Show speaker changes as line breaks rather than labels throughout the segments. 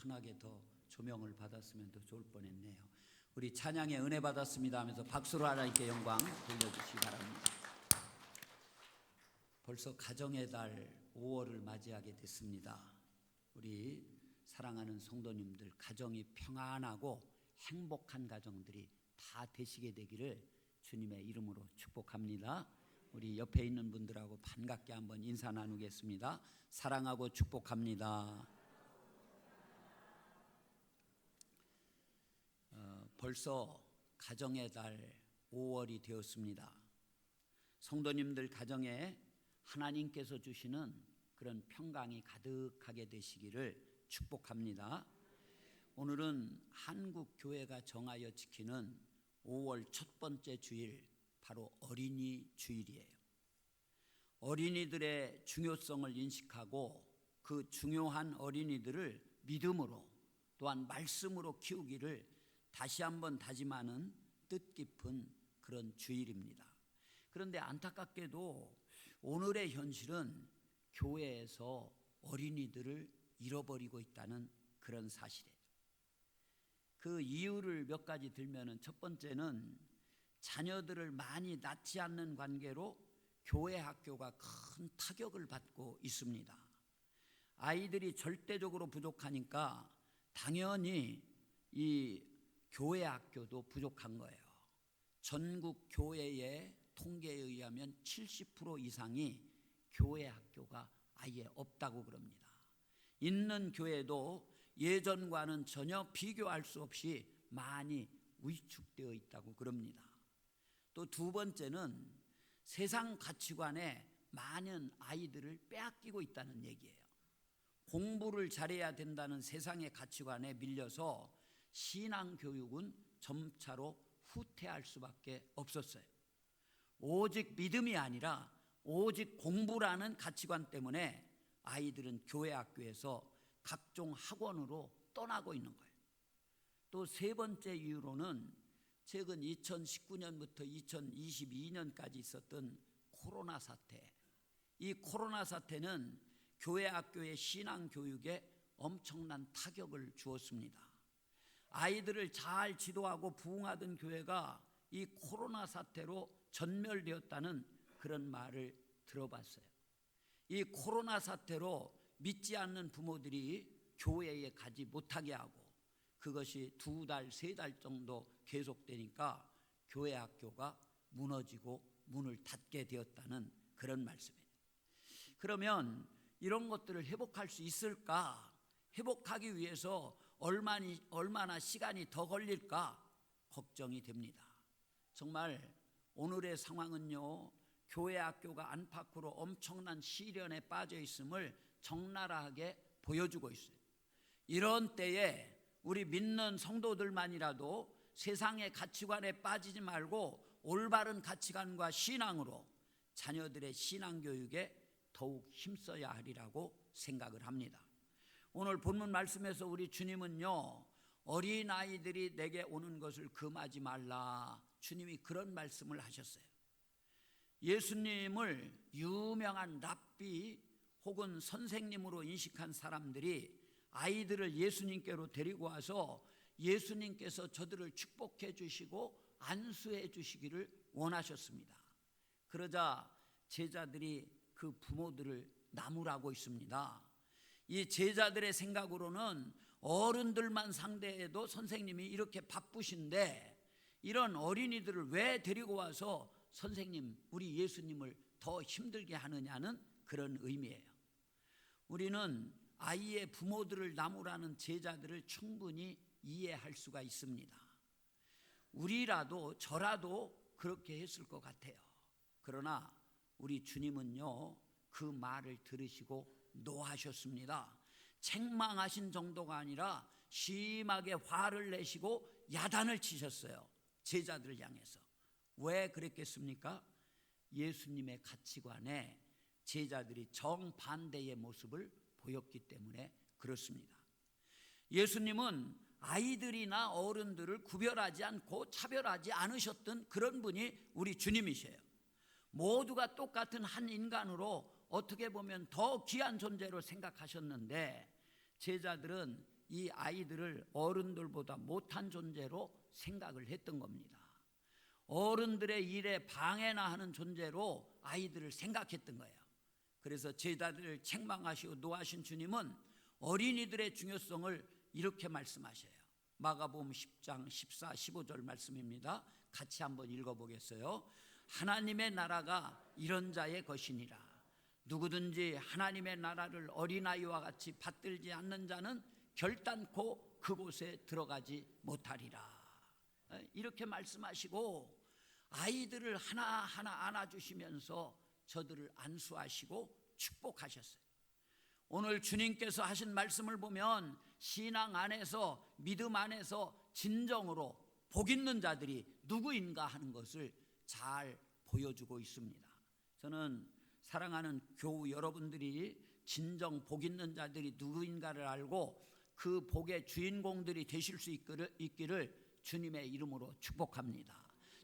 환하게 더 조명을 받았으면 더 좋을 뻔했네요. 우리 찬양의 은혜 받았습니다 하면서 박수로 하나님께 영광 돌려주시기 바랍니다. 벌써 가정의 달 5월을 맞이하게 됐습니다. 우리 사랑하는 성도님들 가정이 평안하고 행복한 가정들이 다 되시게 되기를 주님의 이름으로 축복합니다. 우리 옆에 있는 분들하고 반갑게 한번 인사 나누겠습니다. 사랑하고 축복합니다. 벌써 가정의 달 5월이 되었습니다. 성도님들 가정에 하나님께서 주시는 그런 평강이 가득하게 되시기를 축복합니다. 오늘은 한국 교회가 정하여 지키는 5월 첫 번째 주일, 바로 어린이 주일이에요. 어린이들의 중요성을 인식하고 그 중요한 어린이들을 믿음으로 또한 말씀으로 키우기를 다시 한번 다짐하는 뜻깊은 그런 주일입니다. 그런데 안타깝게도 오늘의 현실은 교회에서 어린이들을 잃어버리고 있다는 그런 사실이에요. 그 이유를 몇 가지 들면은, 첫 번째는 자녀들을 많이 낳지 않는 관계로 교회 학교가 큰 타격을 받고 있습니다. 아이들이 절대적으로 부족하니까 당연히 이 교회 학교도 부족한 거예요. 전국 교회의 통계에 의하면 70% 이상이 교회 학교가 아예 없다고 그럽니다. 있는 교회도 예전과는 전혀 비교할 수 없이 많이 위축되어 있다고 그럽니다. 또 두 번째는 세상 가치관에 많은 아이들을 빼앗기고 있다는 얘기예요. 공부를 잘해야 된다는 세상의 가치관에 밀려서 신앙교육은 점차로 후퇴할 수밖에 없었어요. 오직 믿음이 아니라 오직 공부라는 가치관 때문에 아이들은 교회 학교에서 각종 학원으로 떠나고 있는 거예요. 또 세 번째 이유로는 최근 2019년부터 2022년까지 있었던 코로나 사태, 이 코로나 사태는 교회 학교의 신앙교육에 엄청난 타격을 주었습니다. 아이들을 잘 지도하고 부흥하던 교회가 이 코로나 사태로 전멸되었다는 그런 말을 들어봤어요. 이 코로나 사태로 믿지 않는 부모들이 교회에 가지 못하게 하고 그것이 2달, 3달 정도 계속되니까 교회 학교가 무너지고 문을 닫게 되었다는 그런 말씀이에요. 그러면 이런 것들을 회복할 수 있을까? 회복하기 위해서 얼마나 시간이 더 걸릴까 걱정이 됩니다. 정말 오늘의 상황은요, 교회 학교가 안팎으로 엄청난 시련에 빠져 있음을 적나라하게 보여주고 있어요. 이런 때에 우리 믿는 성도들만이라도 세상의 가치관에 빠지지 말고 올바른 가치관과 신앙으로 자녀들의 신앙교육에 더욱 힘써야 하리라고 생각을 합니다. 오늘 본문 말씀에서 우리 주님은요, 어린아이들이 내게 오는 것을 금하지 말라, 주님이 그런 말씀을 하셨어요. 예수님을 유명한 랍비 혹은 선생님으로 인식한 사람들이 아이들을 예수님께로 데리고 와서 예수님께서 저들을 축복해 주시고 안수해 주시기를 원하셨습니다. 그러자 제자들이 그 부모들을 나무라고 있습니다. 이 제자들의 생각으로는 어른들만 상대해도 선생님이 이렇게 바쁘신데 이런 어린이들을 왜 데리고 와서 선생님, 우리 예수님을 더 힘들게 하느냐는 그런 의미예요. 우리는 아이의 부모들을 나무라는 제자들을 충분히 이해할 수가 있습니다. 우리라도 저라도 그렇게 했을 것 같아요. 그러나 우리 주님은요, 그 말을 들으시고 노하셨습니다. 책망하신 정도가 아니라 심하게 화를 내시고 야단을 치셨어요. 제자들을 향해서. 왜 그랬겠습니까? 예수님의 가치관에 제자들이 정반대의 모습을 보였기 때문에 그렇습니다. 예수님은 아이들이나 어른들을 구별하지 않고 차별하지 않으셨던 그런 분이 우리 주님이세요. 모두가 똑같은 한 인간으로 어떻게 보면 더 귀한 존재로 생각하셨는데 제자들은 이 아이들을 어른들보다 못한 존재로 생각을 했던 겁니다. 어른들의 일에 방해나 하는 존재로 아이들을 생각했던 거예요. 그래서 제자들을 책망하시고 노하신 주님은 어린이들의 중요성을 이렇게 말씀하셔요. 마가복음 10장 14, 15절 말씀입니다. 같이 한번 읽어보겠어요. 하나님의 나라가 이런 자의 것이니라. 누구든지 하나님의 나라를 어린아이와 같이 받들지 않는 자는 결단코 그곳에 들어가지 못하리라. 이렇게 말씀하시고 아이들을 하나하나 안아주시면서 저들을 안수하시고 축복하셨어요. 오늘 주님께서 하신 말씀을 보면 신앙 안에서, 믿음 안에서 진정으로 복 있는 자들이 누구인가 하는 것을 잘 보여주고 있습니다. 저는 사랑하는 교우 여러분들이 진정 복 있는 자들이 누구인가를 알고 그 복의 주인공들이 되실 수 있기를 주님의 이름으로 축복합니다.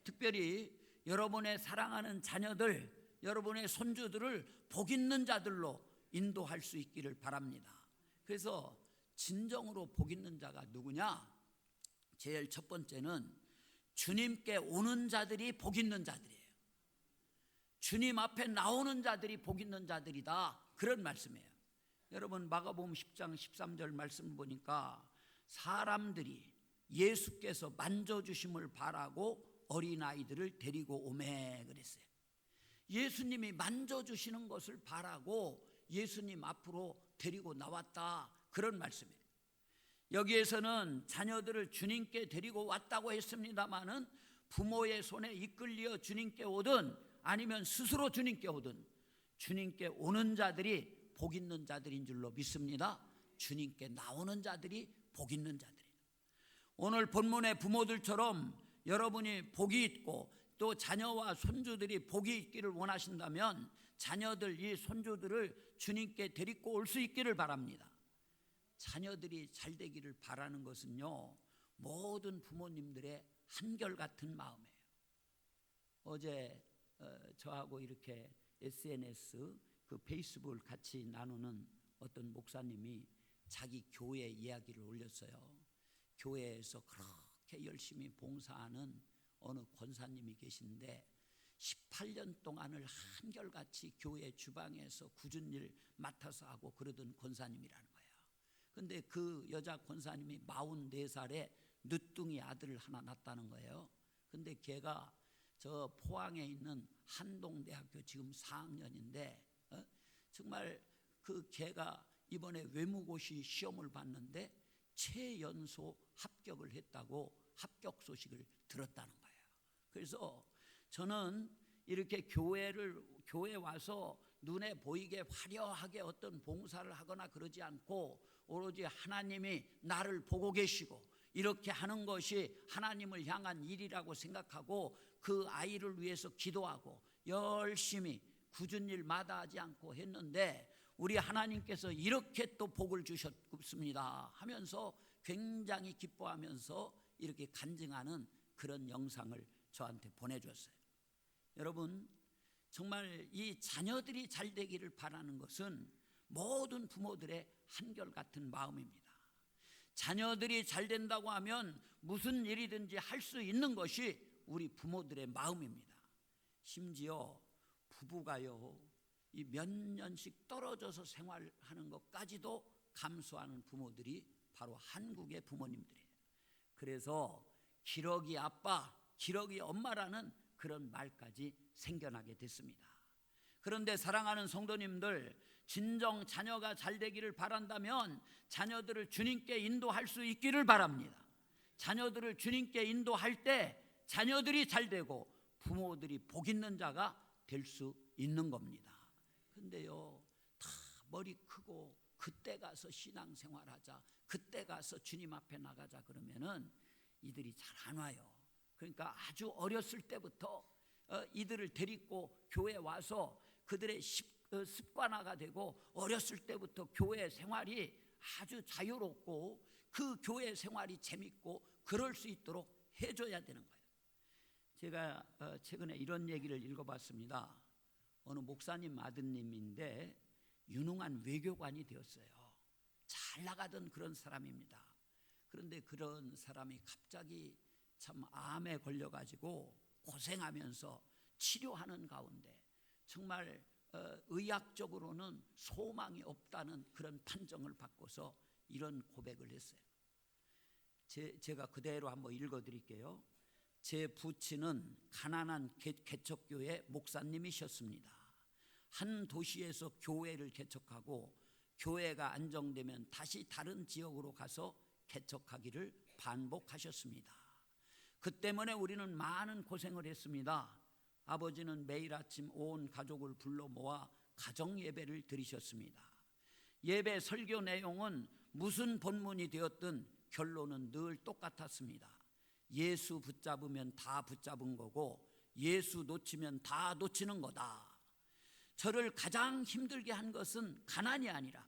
특별히 여러분의 사랑하는 자녀들, 여러분의 손주들을 복 있는 자들로 인도할 수 있기를 바랍니다. 그래서 진정으로 복 있는 자가 누구냐? 제일 첫 번째는 주님께 오는 자들이 복 있는 자들이에요. 주님 앞에 나오는 자들이 복 있는 자들이다, 그런 말씀이에요. 여러분 마가복음 10장 13절 말씀 보니까 사람들이 예수께서 만져주심을 바라고 어린아이들을 데리고 오매 그랬어요. 예수님이 만져주시는 것을 바라고 예수님 앞으로 데리고 나왔다, 그런 말씀이에요. 여기에서는 자녀들을 주님께 데리고 왔다고 했습니다마는 부모의 손에 이끌려 주님께 오든 아니면 스스로 주님께 오든 주님께 오는 자들이 복 있는 자들인 줄로 믿습니다. 주님께 나오는 자들이 복 있는 자들이에요. 오늘 본문의 부모들처럼 여러분이 복이 있고 또 자녀와 손주들이 복이 있기를 원하신다면 자녀들, 이 손주들을 주님께 데리고 올 수 있기를 바랍니다. 자녀들이 잘 되기를 바라는 것은요, 모든 부모님들의 한결같은 마음이에요. 어제 저하고 이렇게 SNS 그 페이스북을 같이 나누는 어떤 목사님이 자기 교회 이야기를 올렸어요. 교회에서 그렇게 열심히 봉사하는 어느 권사님이 계신데 18년 동안을 한결같이 교회 주방에서 굳은 일 맡아서 하고 그러던 권사님이라는 거예요. 근데 그 여자 권사님이 44살에 늦둥이 아들을 하나 낳았다는 거예요. 근데 걔가 저 포항에 있는 한동대학교 지금 4학년인데 정말 그 걔가 이번에 외무고시 시험을 봤는데 최연소 합격을 했다고 합격 소식을 들었다는 거예요. 그래서 저는 이렇게 교회 와서 눈에 보이게 화려하게 어떤 봉사를 하거나 그러지 않고 오로지 하나님이 나를 보고 계시고 이렇게 하는 것이 하나님을 향한 일이라고 생각하고 그 아이를 위해서 기도하고 열심히 굳은 일 마다하지 않고 했는데 우리 하나님께서 이렇게 또 복을 주셨습니다 하면서 굉장히 기뻐하면서 이렇게 간증하는 그런 영상을 저한테 보내줬어요. 여러분, 정말 이 자녀들이 잘 되기를 바라는 것은 모든 부모들의 한결같은 마음입니다. 자녀들이 잘 된다고 하면 무슨 일이든지 할 수 있는 것이 우리 부모들의 마음입니다. 심지어 부부가요, 이 몇 년씩 떨어져서 생활하는 것까지도 감수하는 부모들이 바로 한국의 부모님들이에요. 그래서 기러기 아빠, 기러기 엄마라는 그런 말까지 생겨나게 됐습니다. 그런데 사랑하는 성도님들, 진정 자녀가 잘 되기를 바란다면 자녀들을 주님께 인도할 수 있기를 바랍니다. 자녀들을 주님께 인도할 때 자녀들이 잘 되고 부모들이 복 있는 자가 될 수 있는 겁니다. 근데요, 다 머리 크고 그때 가서 신앙생활하자, 그때 가서 주님 앞에 나가자 그러면은 이들이 잘 안 와요. 그러니까 아주 어렸을 때부터 이들을 데리고 교회에 와서 그들의 습관화가 되고 어렸을 때부터 교회 생활이 아주 자유롭고 그 교회 생활이 재밌고 그럴 수 있도록 해줘야 되는 거예요. 제가 최근에 이런 얘기를 읽어봤습니다. 어느 목사님 아드님인데 유능한 외교관이 되었어요. 잘 나가던 그런 사람입니다. 그런데 그런 사람이 갑자기 참 암에 걸려가지고 고생하면서 치료하는 가운데 정말 의학적으로는 소망이 없다는 그런 판정을 받고서 이런 고백을 했어요. 제가 그대로 한번 읽어드릴게요. 제 부친은 가난한 개척교회 목사님이셨습니다. 한 도시에서 교회를 개척하고 교회가 안정되면 다시 다른 지역으로 가서 개척하기를 반복하셨습니다. 그 때문에 우리는 많은 고생을 했습니다. 아버지는 매일 아침 온 가족을 불러 모아 가정 예배를 드리셨습니다. 예배 설교 내용은 무슨 본문이 되었든 결론은 늘 똑같았습니다. 예수 붙잡으면 다 붙잡은 거고 예수 놓치면 다 놓치는 거다. 저를 가장 힘들게 한 것은 가난이 아니라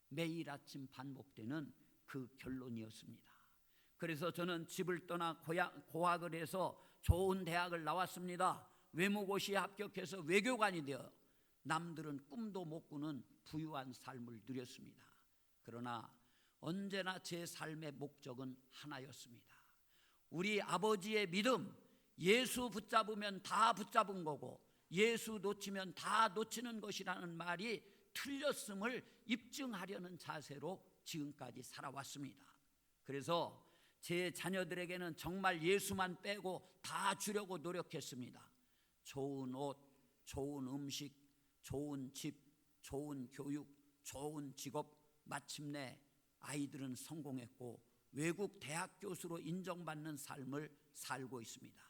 매일 아침 반복되는 그 결론이었습니다. 그래서 저는 집을 떠나 고학을 해서 좋은 대학을 나왔습니다. 외무고시에 합격해서 외교관이 되어 남들은 꿈도 못 꾸는 부유한 삶을 누렸습니다. 그러나 언제나 제 삶의 목적은 하나였습니다. 우리 아버지의 믿음, 예수 붙잡으면 다 붙잡은 거고 예수 놓치면 다 놓치는 것이라는 말이 틀렸음을 입증하려는 자세로 지금까지 살아왔습니다. 그래서 제 자녀들에게는 정말 예수만 빼고 다 주려고 노력했습니다. 좋은 옷, 좋은 음식, 좋은 집, 좋은 교육, 좋은 직업, 마침내 아이들은 성공했고 외국 대학 교수로 인정받는 삶을 살고 있습니다.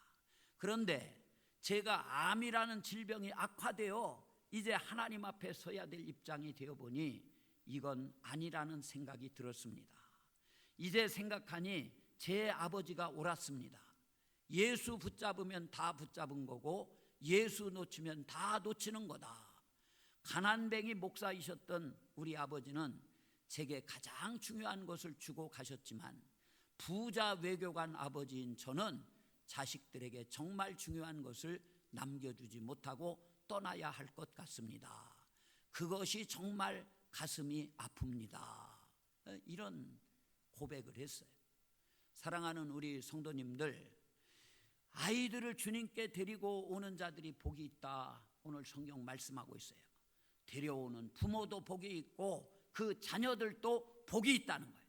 그런데 제가 암이라는 질병이 악화되어 이제 하나님 앞에 서야 될 입장이 되어보니 이건 아니라는 생각이 들었습니다. 이제 생각하니 제 아버지가 옳았습니다. 예수 붙잡으면 다 붙잡은 거고 예수 놓치면 다 놓치는 거다. 가난뱅이 목사이셨던 우리 아버지는 제게 가장 중요한 것을 주고 가셨지만 부자 외교관 아버지인 저는 자식들에게 정말 중요한 것을 남겨주지 못하고 떠나야 할 것 같습니다. 그것이 정말 가슴이 아픕니다. 이런 고백을 했어요. 사랑하는 우리 성도님들, 아이들을 주님께 데리고 오는 자들이 복이 있다. 오늘 성경 말씀하고 있어요. 데려오는 부모도 복이 있고 그 자녀들도 복이 있다는 거예요.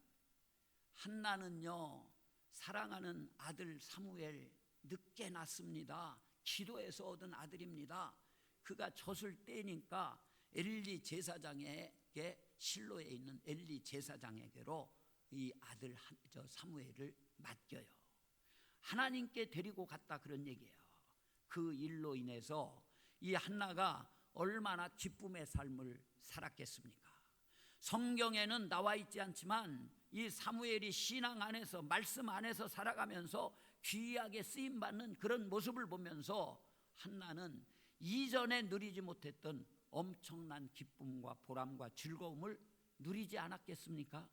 한나는요, 사랑하는 아들 사무엘 늦게 낳습니다. 기도해서 얻은 아들입니다. 그가 젖을 떼니까 엘리 제사장에게, 실로에 있는 엘리 제사장에게로 이 아들 사무엘을 맡겨요. 하나님께 데리고 갔다 그런 얘기예요. 그 일로 인해서 이 한나가 얼마나 기쁨의 삶을 살았겠습니까? 성경에는 나와 있지 않지만 이 사무엘이 신앙 안에서, 말씀 안에서 살아가면서 귀하게 쓰임받는 그런 모습을 보면서 한나는 이전에 누리지 못했던 엄청난 기쁨과 보람과 즐거움을 누리지 않았겠습니까?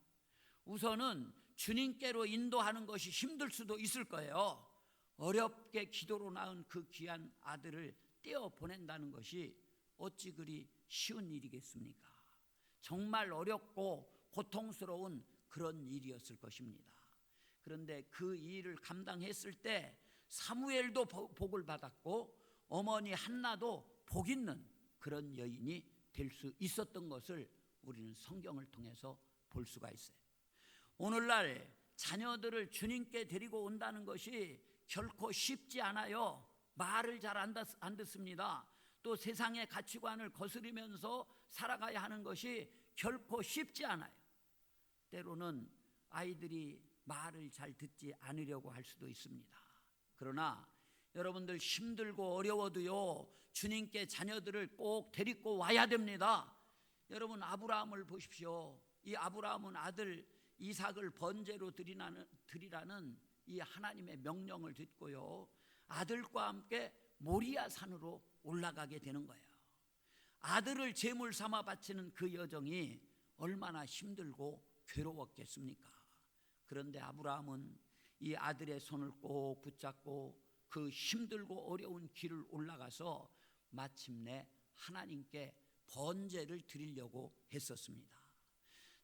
우선은 주님께로 인도하는 것이 힘들 수도 있을 거예요. 어렵게 기도로 낳은 그 귀한 아들을 떼어 보낸다는 것이 어찌 그리 쉬운 일이겠습니까? 정말 어렵고 고통스러운 그런 일이었을 것입니다. 그런데 그 일을 감당했을 때 사무엘도 복을 받았고 어머니 한나도 복 있는 그런 여인이 될 수 있었던 것을 우리는 성경을 통해서 볼 수가 있어요. 오늘날 자녀들을 주님께 데리고 온다는 것이 결코 쉽지 않아요. 말을 잘 안 듣습니다. 또 세상의 가치관을 거스르면서 살아가야 하는 것이 결코 쉽지 않아요. 때로는 아이들이 말을 잘 듣지 않으려고 할 수도 있습니다. 그러나 여러분들 힘들고 어려워도요, 주님께 자녀들을 꼭 데리고 와야 됩니다. 여러분 아브라함을 보십시오. 이 아브라함은 아들 이삭을 번제로 드리라는 이 하나님의 명령을 듣고요, 아들과 함께 모리아 산으로 올라가게 되는 거예요. 아들을 제물 삼아 바치는 그 여정이 얼마나 힘들고 괴로웠겠습니까? 그런데 아브라함은 이 아들의 손을 꼭 붙잡고 그 힘들고 어려운 길을 올라가서 마침내 하나님께 번제를 드리려고 했었습니다.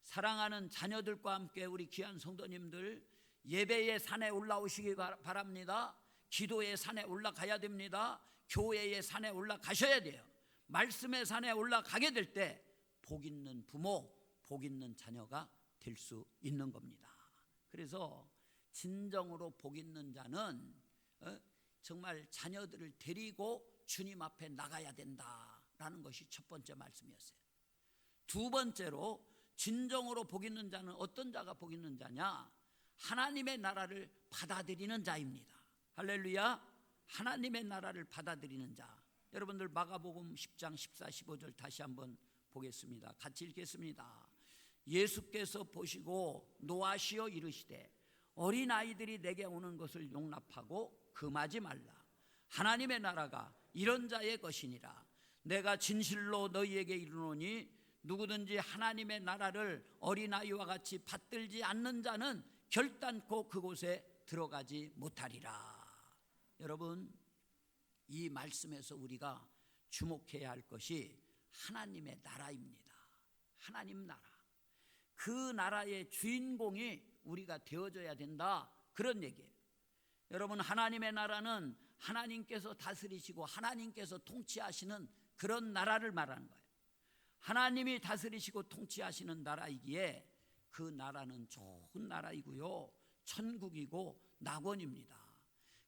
사랑하는 자녀들과 함께 우리 귀한 성도님들 예배의 산에 올라오시기 바랍니다. 기도의 산에 올라가야 됩니다. 교회의 산에 올라가셔야 돼요. 말씀의 산에 올라가게 될 때 복 있는 부모, 복 있는 자녀가 될 수 있는 겁니다. 그래서 진정으로 복 있는 자는 정말 자녀들을 데리고 주님 앞에 나가야 된다라는 것이 첫 번째 말씀이었어요. 두 번째로 진정으로 복 있는 자는 어떤 자가 복 있는 자냐? 하나님의 나라를 받아들이는 자입니다. 할렐루야. 하나님의 나라를 받아들이는 자. 여러분들 마가복음 10장 14, 15절 다시 한번 보겠습니다. 같이 읽겠습니다. 예수께서 보시고 노하시어 이르시되 어린아이들이 내게 오는 것을 용납하고 금하지 말라. 하나님의 나라가 이런 자의 것이니라. 내가 진실로 너희에게 이르노니 누구든지 하나님의 나라를 어린아이와 같이 받들지 않는 자는 결단코 그곳에 들어가지 못하리라. 여러분, 이 말씀에서 우리가 주목해야 할 것이 하나님의 나라입니다. 하나님 나라. 그 나라의 주인공이 우리가 되어줘야 된다, 그런 얘기예요. 여러분, 하나님의 나라는 하나님께서 다스리시고 하나님께서 통치하시는 그런 나라를 말하는 거예요. 하나님이 다스리시고 통치하시는 나라이기에 그 나라는 좋은 나라이고요, 천국이고 낙원입니다.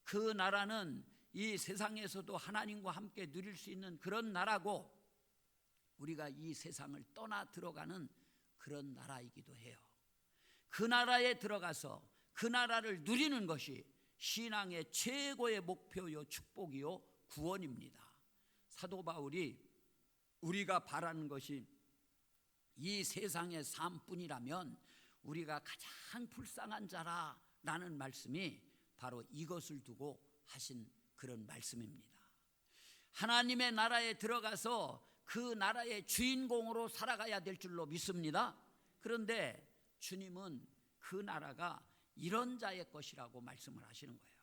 그 나라는 이 세상에서도 하나님과 함께 누릴 수 있는 그런 나라고, 우리가 이 세상을 떠나 들어가는 그런 나라이기도 해요. 그 나라에 들어가서 그 나라를 누리는 것이 신앙의 최고의 목표요, 축복이요, 구원입니다. 사도 바울이 우리가 바라는 것이 이 세상의 삶뿐이라면 우리가 가장 불쌍한 자라라는 말씀이 바로 이것을 두고 하신 그런 말씀입니다. 하나님의 나라에 들어가서 그 나라의 주인공으로 살아가야 될 줄로 믿습니다. 그런데 주님은 그 나라가 이런 자의 것이라고 말씀을 하시는 거예요.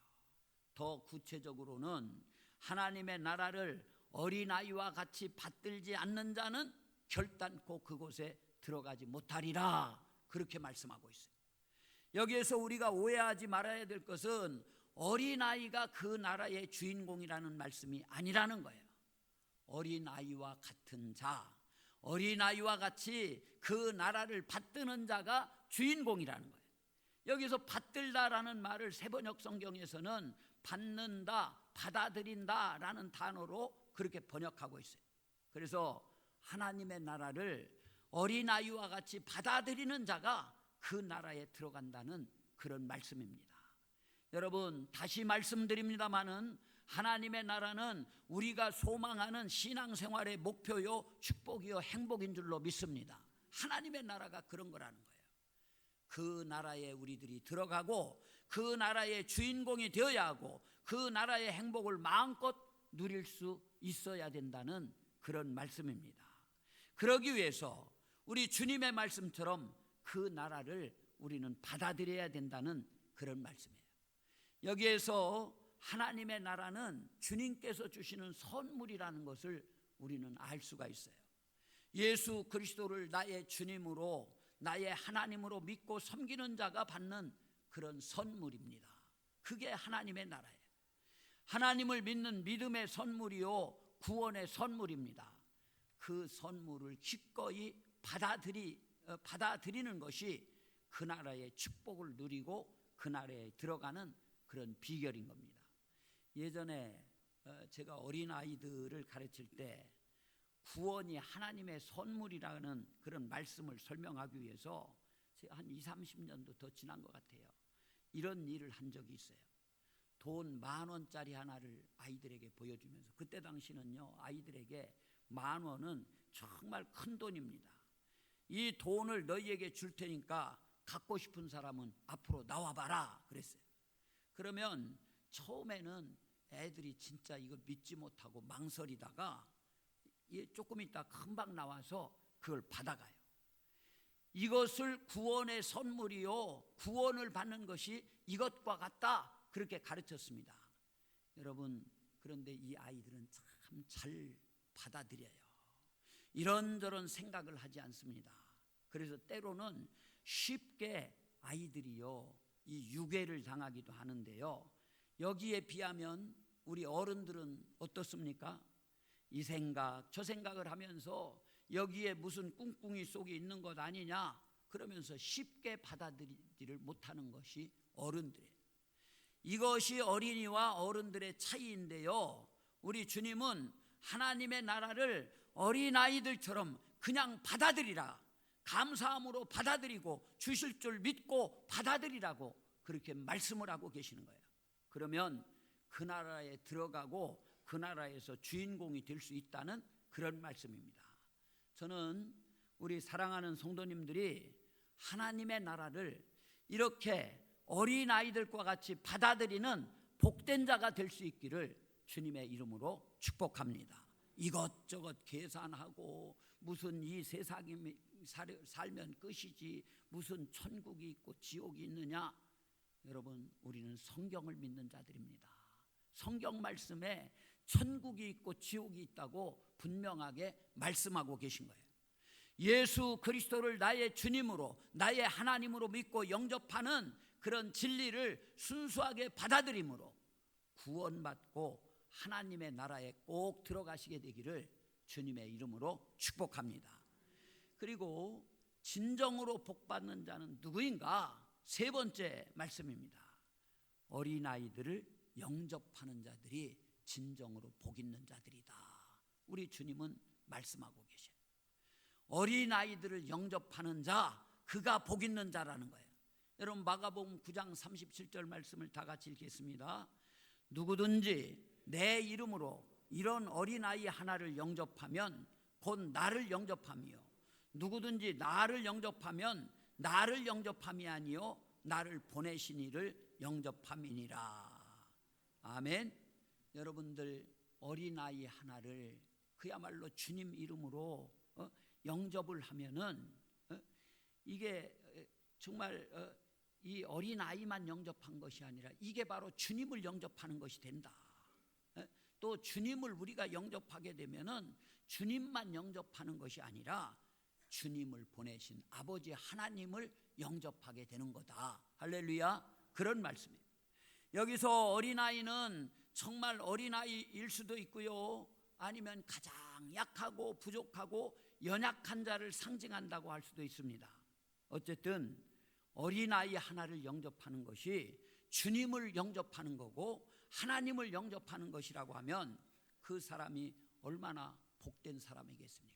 더 구체적으로는 하나님의 나라를 어린아이와 같이 받들지 않는 자는 결단코 그곳에 들어가지 못하리라, 그렇게 말씀하고 있어요. 여기에서 우리가 오해하지 말아야 될 것은 어린아이가 그 나라의 주인공이라는 말씀이 아니라는 거예요. 어린아이와 같은 자, 어린아이와 같이 그 나라를 받드는 자가 주인공이라는 거예요. 여기서 받들다라는 말을 세번역 성경에서는 받는다, 받아들인다라는 단어로 그렇게 번역하고 있어요. 그래서 하나님의 나라를 어린아이와 같이 받아들이는 자가 그 나라에 들어간다는 그런 말씀입니다. 여러분, 다시 말씀드립니다마는 하나님의 나라는 우리가 소망하는 신앙생활의 목표요, 축복이요, 행복인 줄로 믿습니다. 하나님의 나라가 그런 거라는 거예요. 그 나라에 우리들이 들어가고 그 나라의 주인공이 되어야 하고 그 나라의 행복을 마음껏 누릴 수 있어야 된다는 그런 말씀입니다. 그러기 위해서 우리 주님의 말씀처럼 그 나라를 우리는 받아들여야 된다는 그런 말씀이에요. 여기에서 하나님의 나라는 주님께서 주시는 선물이라는 것을 우리는 알 수가 있어요. 예수 그리스도를 나의 주님으로, 나의 하나님으로 믿고 섬기는 자가 받는 그런 선물입니다. 그게 하나님의 나라예요. 하나님을 믿는 믿음의 선물이요, 구원의 선물입니다. 그 선물을 기꺼이 받아들이는 것이 그 나라의 축복을 누리고 그 나라에 들어가는 그런 비결인 겁니다. 예전에 제가 어린아이들을 가르칠 때 구원이 하나님의 선물이라는 그런 말씀을 설명하기 위해서 제가 한 20, 30년도 더 지난 것 같아요. 이런 일을 한 적이 있어요. 돈 10,000원짜리 하나를 아이들에게 보여주면서, 그때 당시는요, 아이들에게 10,000원은 정말 큰 돈입니다. 이 돈을 너희에게 줄 테니까 갖고 싶은 사람은 앞으로 나와봐라 그랬어요. 그러면 처음에는 애들이 진짜 이거 믿지 못하고 망설이다가 조금 있다 금방 나와서 그걸 받아가요. 이것을 구원의 선물이요, 구원을 받는 것이 이것과 같다, 그렇게 가르쳤습니다. 여러분, 그런데 이 아이들은 참 잘 받아들여요. 이런저런 생각을 하지 않습니다. 그래서 때로는 쉽게 아이들이요 이 유괴를 당하기도 하는데요. 여기에 비하면 우리 어른들은 어떻습니까? 이 생각 저 생각을 하면서 여기에 무슨 꿍꿍이 속에 있는 것 아니냐 그러면서 쉽게 받아들이지를 못하는 것이 어른들이에요. 이것이 어린이와 어른들의 차이인데요. 우리 주님은 하나님의 나라를 어린아이들처럼 그냥 받아들이라, 감사함으로 받아들이고 주실 줄 믿고 받아들이라고 그렇게 말씀을 하고 계시는 거예요. 그러면 그 나라에 들어가고 그 나라에서 주인공이 될 수 있다는 그런 말씀입니다. 저는 우리 사랑하는 성도님들이 하나님의 나라를 이렇게 어린아이들과 같이 받아들이는 복된 자가 될 수 있기를 주님의 이름으로 축복합니다. 이것저것 계산하고 무슨 이 세상에 살면 끝이지 무슨 천국이 있고 지옥이 있느냐. 여러분, 우리는 성경을 믿는 자들입니다. 성경 말씀에 천국이 있고 지옥이 있다고 분명하게 말씀하고 계신 거예요. 예수 그리스도를 나의 주님으로 나의 하나님으로 믿고 영접하는 그런 진리를 순수하게 받아들임으로 구원받고 하나님의 나라에 꼭 들어가시게 되기를 주님의 이름으로 축복합니다. 그리고 진정으로 복받는 자는 누구인가? 세 번째 말씀입니다. 어린아이들을 영접하는 자들이 진정으로 복 있는 자들이다. 우리 주님은 말씀하고 계셔요. 어린아이들을 영접하는 자, 그가 복 있는 자라는 거예요. 여러분, 마가복음 9장 37절 말씀을 다 같이 읽겠습니다. 누구든지 내 이름으로 이런 어린아이 하나를 영접하면 곧 나를 영접함이요, 누구든지 나를 영접하면 나를 영접함이 아니요 나를 보내신 이를 영접함이니라. 아멘. 여러분들, 어린아이 하나를 그야말로 주님 이름으로 영접을 하면은 이게 정말 이 어린아이만 영접한 것이 아니라 이게 바로 주님을 영접하는 것이 된다. 또 주님을 우리가 영접하게 되면은 주님만 영접하는 것이 아니라 주님을 보내신 아버지 하나님을 영접하게 되는 거다. 할렐루야. 그런 말씀이에요. 여기서 어린아이는 정말 어린아이일 수도 있고요, 아니면 가장 약하고 부족하고 연약한 자를 상징한다고 할 수도 있습니다. 어쨌든 어린아이 하나를 영접하는 것이 주님을 영접하는 거고 하나님을 영접하는 것이라고 하면 그 사람이 얼마나 복된 사람이겠습니까?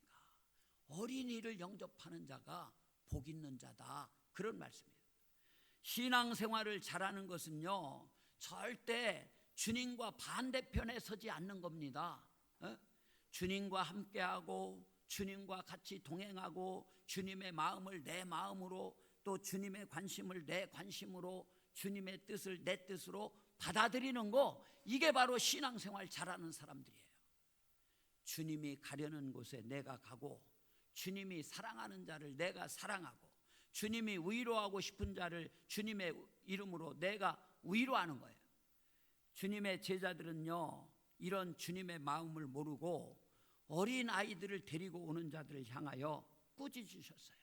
어린이를 영접하는 자가 복 있는 자다. 그런 말씀이에요. 신앙생활을 잘하는 것은요, 절대 주님과 반대편에 서지 않는 겁니다. 주님과 함께하고 주님과 같이 동행하고 주님의 마음을 내 마음으로, 또 주님의 관심을 내 관심으로, 주님의 뜻을 내 뜻으로 받아들이는 거, 이게 바로 신앙생활 잘하는 사람들이에요. 주님이 가려는 곳에 내가 가고, 주님이 사랑하는 자를 내가 사랑하고, 주님이 위로하고 싶은 자를 주님의 이름으로 내가 위로하는 거예요. 주님의 제자들은요, 이런 주님의 마음을 모르고 어린 아이들을 데리고 오는 자들을 향하여 꾸짖으셨어요.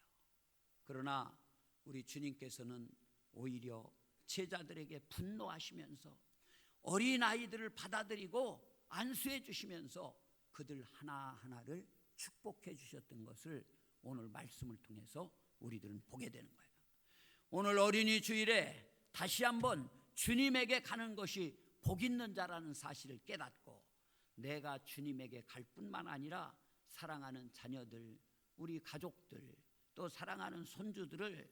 그러나 우리 주님께서는 오히려 제자들에게 분노하시면서 어린 아이들을 받아들이고 안수해 주시면서 그들 하나하나를 축복해 주셨던 것을 오늘 말씀을 통해서 우리들은 보게 되는 거예요. 오늘 어린이 주일에 다시 한번 주님에게 가는 것이 복 있는 자라는 사실을 깨닫고, 내가 주님에게 갈 뿐만 아니라 사랑하는 자녀들, 우리 가족들, 또 사랑하는 손주들을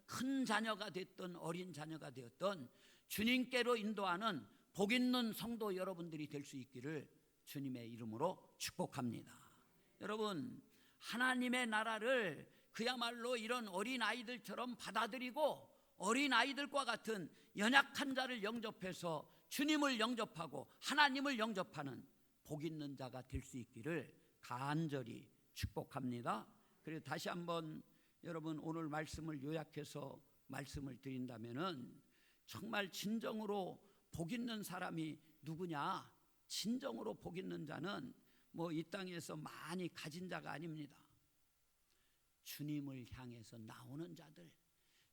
큰 자녀가 됐던 어린 자녀가 되었던 주님께로 인도하는 복 있는 성도 여러분들이 될 수 있기를 주님의 이름으로 축복합니다. 여러분, 하나님의 나라를 그야말로 이런 어린아이들처럼 받아들이고 어린아이들과 같은 연약한 자를 영접해서 주님을 영접하고 하나님을 영접하는 복 있는 자가 될 수 있기를 간절히 축복합니다. 그리고 다시 한번 여러분, 오늘 말씀을 요약해서 말씀을 드린다면은 정말 진정으로 복 있는 사람이 누구냐? 진정으로 복 있는 자는 뭐 이 땅에서 많이 가진 자가 아닙니다. 주님을 향해서 나오는 자들,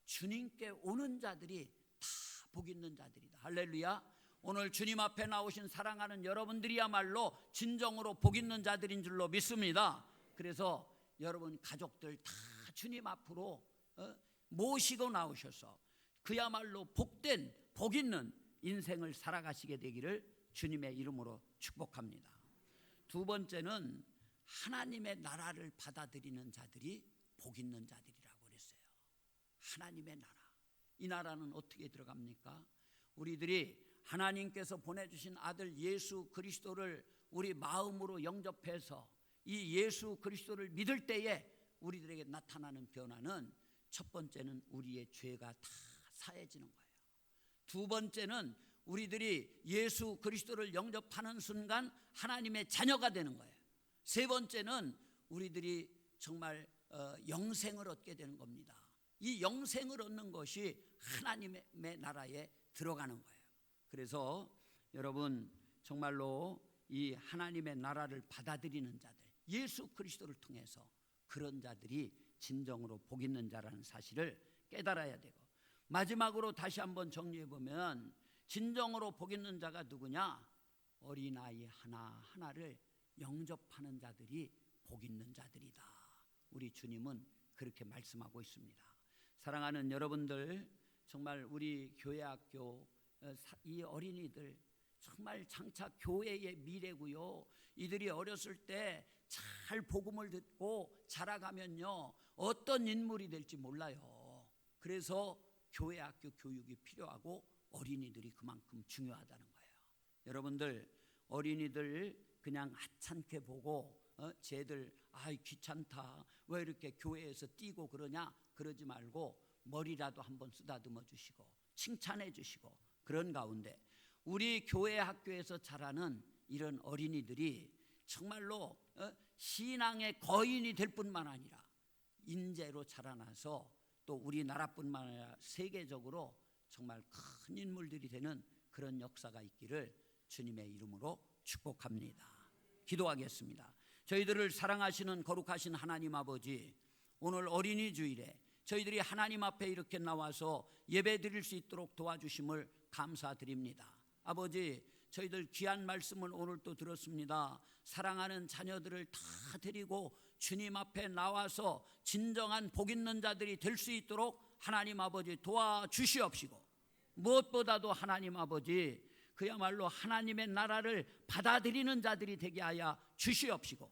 주님께 오는 자들이 다 복 있는 자들이다. 할렐루야. 오늘 주님 앞에 나오신 사랑하는 여러분들이야말로 진정으로 복 있는 자들인 줄로 믿습니다. 그래서 여러분 가족들 다 주님 앞으로 모시고 나오셔서 그야말로 복된 복 있는 인생을 살아가시게 되기를 주님의 이름으로 축복합니다. 두 번째는 하나님의 나라를 받아들이는 자들이 복 있는 자들이라고 그랬어요. 하나님의 나라. 이 나라는 어떻게 들어갑니까? 우리들이 하나님께서 보내주신 아들 예수 그리스도를 우리 마음으로 영접해서 이 예수 그리스도를 믿을 때에 우리들에게 나타나는 변화는 첫 번째는 우리의 죄가 다 사해지는 거예요. 두 번째는 우리들이 예수 그리스도를 영접하는 순간 하나님의 자녀가 되는 거예요. 세 번째는 우리들이 정말 영생을 얻게 되는 겁니다. 이 영생을 얻는 것이 하나님의 나라에 들어가는 거예요. 그래서 여러분 정말로 이 하나님의 나라를 받아들이는 자들, 예수 그리스도를 통해서 그런 자들이 진정으로 복 있는 자라는 사실을 깨달아야 되고, 마지막으로 다시 한번 정리해 보면 진정으로 복 있는 자가 누구냐? 어린아이 하나하나를 영접하는 자들이 복 있는 자들이다. 우리 주님은 그렇게 말씀하고 있습니다. 사랑하는 여러분들, 정말 우리 교회학교 이 어린이들 정말 장차 교회의 미래고요. 이들이 어렸을 때 잘 복음을 듣고 자라가면요 어떤 인물이 될지 몰라요. 그래서 교회학교 교육이 필요하고 어린이들이 그만큼 중요하다는 거예요. 여러분들 어린이들 그냥 하찮게 보고 쟤들 귀찮다, 왜 이렇게 교회에서 뛰고 그러냐, 그러지 말고 머리라도 한번 쓰다듬어 주시고 칭찬해 주시고, 그런 가운데 우리 교회 학교에서 자라는 이런 어린이들이 정말로 신앙의 거인이 될 뿐만 아니라 인재로 자라나서 또 우리나라뿐만 아니라 세계적으로 정말 큰 인물들이 되는 그런 역사가 있기를 주님의 이름으로 축복합니다. 기도하겠습니다. 저희들을 사랑하시는 거룩하신 하나님 아버지, 오늘 어린이 주일에 저희들이 하나님 앞에 이렇게 나와서 예배 드릴 수 있도록 도와주심을 감사드립니다. 아버지, 저희들 귀한 말씀을 오늘 또 들었습니다. 사랑하는 자녀들을 다 데리고 주님 앞에 나와서 진정한 복 있는 자들이 될 수 있도록 하나님 아버지 도와주시옵시고, 무엇보다도 하나님 아버지 그야말로 하나님의 나라를 받아들이는 자들이 되게 하여 주시옵시고,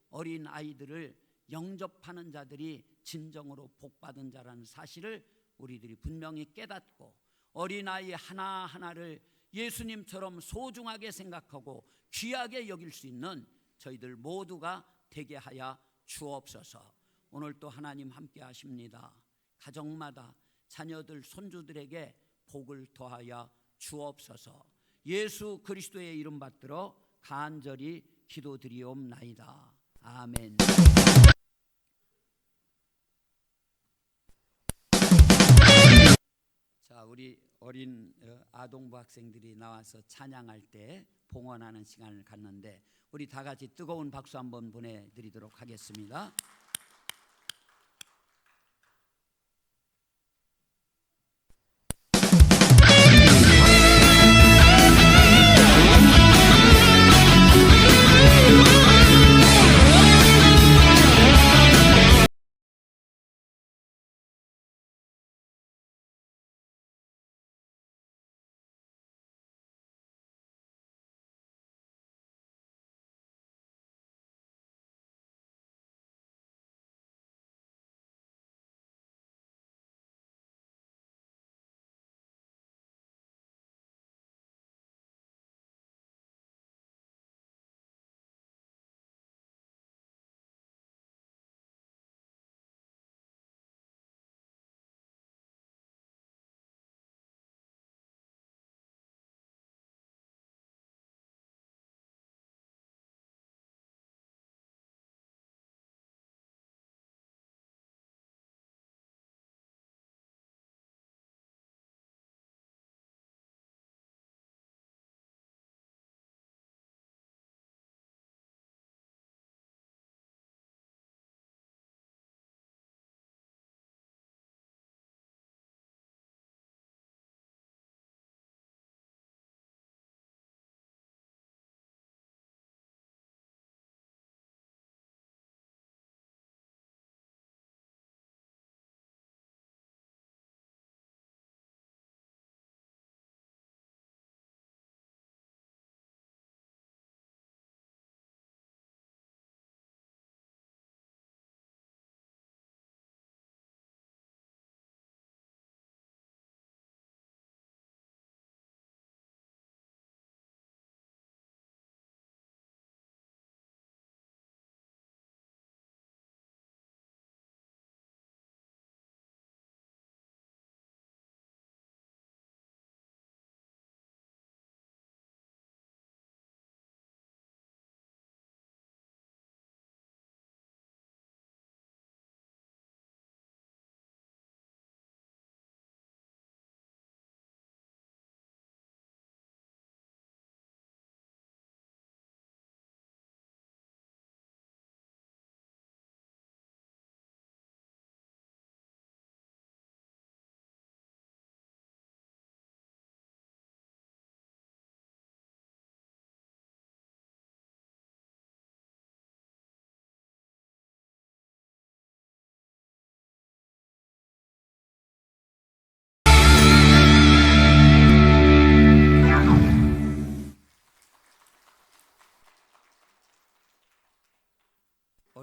어린 아이들을 영접하는 자들이 진정으로 복받은 자라는 사실을 우리들이 분명히 깨닫고, 어린아이 하나하나를 예수님처럼 소중하게 생각하고 귀하게 여길 수 있는 저희들 모두가 되게 하여 주옵소서. 오늘 또 하나님 함께 하십니다. 가정마다 자녀들 손주들에게 복을 더하여 주옵소서. 예수 그리스도의 이름 받들어 간절히 기도드리옵나이다. 아멘. 자, 우리 어린 아동부 학생들이 나와서 찬양할 때 봉헌하는 시간을 갖는데 우리 다 같이 뜨거운 박수 한번 보내드리도록 하겠습니다.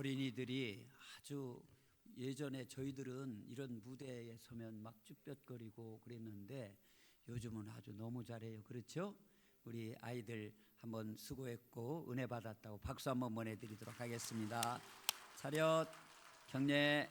어린이들이 아주 예전에 저희들은 이런 무대에 서면 막 쭈뼛거리고 그랬는데 요즘은 아주 너무 잘해요. 그렇죠? 우리 아이들 한번 수고했고 은혜 받았다고 박수 한번 보내드리도록 하겠습니다. 차렷 경례.